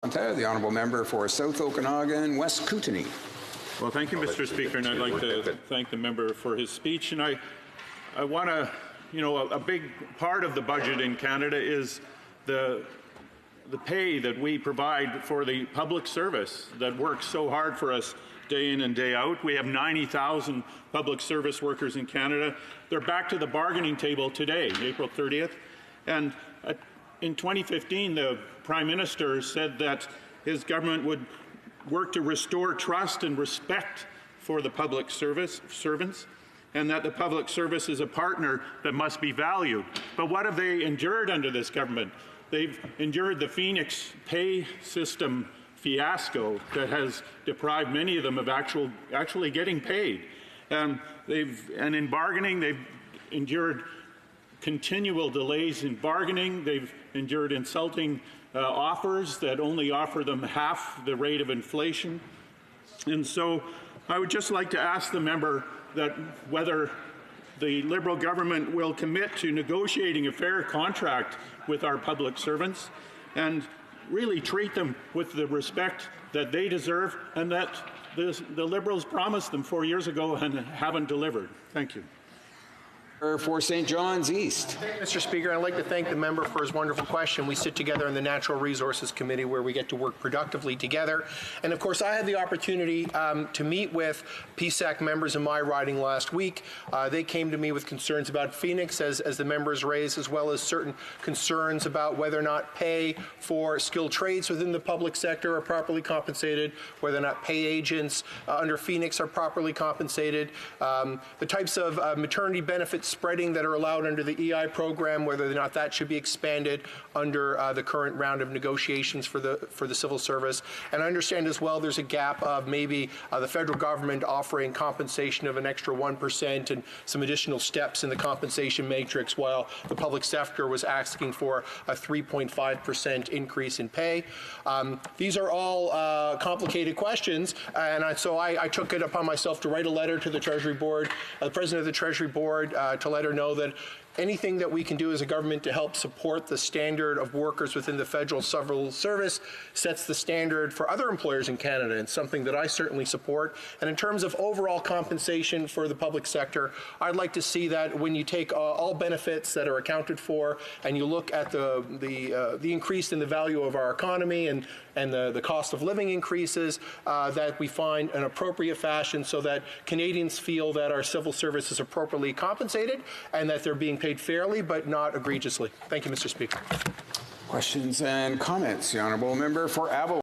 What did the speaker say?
The honourable member for South Okanagan, West Kootenay. Well, thank you, Mr. Speaker, and I'd like to thank the member for his speech. And I want to, a big part of the budget in Canada is the pay that we provide for the public service that works so hard for us day in and day out. We have 90,000 public service workers in Canada. They're back to the bargaining table today, April 30th. And in 2015, the Prime Minister said that his government would work to restore trust and respect for the public servants, and that the public service is a partner that must be valued. But what have they endured under this government? They've endured the Phoenix pay system fiasco that has deprived many of them of actually getting paid. And in bargaining, they've endured continual delays in bargaining. They've endured insulting offers that only offer them half the rate of inflation. And so I would just like to ask the member that whether the Liberal government will commit to negotiating a fair contract with our public servants and really treat them with the respect that they deserve and that the Liberals promised them 4 years ago and haven't delivered. Thank you. For St. John's East. Thank you, Mr. Speaker. I'd like to thank the member for his wonderful question. We sit together in the Natural Resources Committee where we get to work productively together. And of course, I had the opportunity to meet with PSAC members in my riding last week. They came to me with concerns about Phoenix, as the members raised, as well as certain concerns about whether or not pay for skilled trades within the public sector are properly compensated, whether or not pay agents under Phoenix are properly compensated, the types of maternity benefits spreading that are allowed under the EI program, whether or not that should be expanded under the current round of negotiations for the civil service. And I understand as well there's a gap of maybe the federal government offering compensation of an extra 1% and some additional steps in the compensation matrix, while the public sector was asking for a 3.5% increase in pay. These are all complicated questions, and so I took it upon myself to write a letter to the Treasury Board, the President of the Treasury Board, to let her know that anything that we can do as a government to help support the standard of workers within the federal civil service sets the standard for other employers in Canada, and something that I certainly support. And in terms of overall compensation for the public sector, I'd like to see that when you take all benefits that are accounted for and you look at the increase in the value of our economy and the cost of living increases, that we find an appropriate fashion so that Canadians feel that our civil service is appropriately compensated and that they're being paid fairly but not egregiously. Thank you, Mr. Speaker. Questions and comments. The honourable member for Avalon.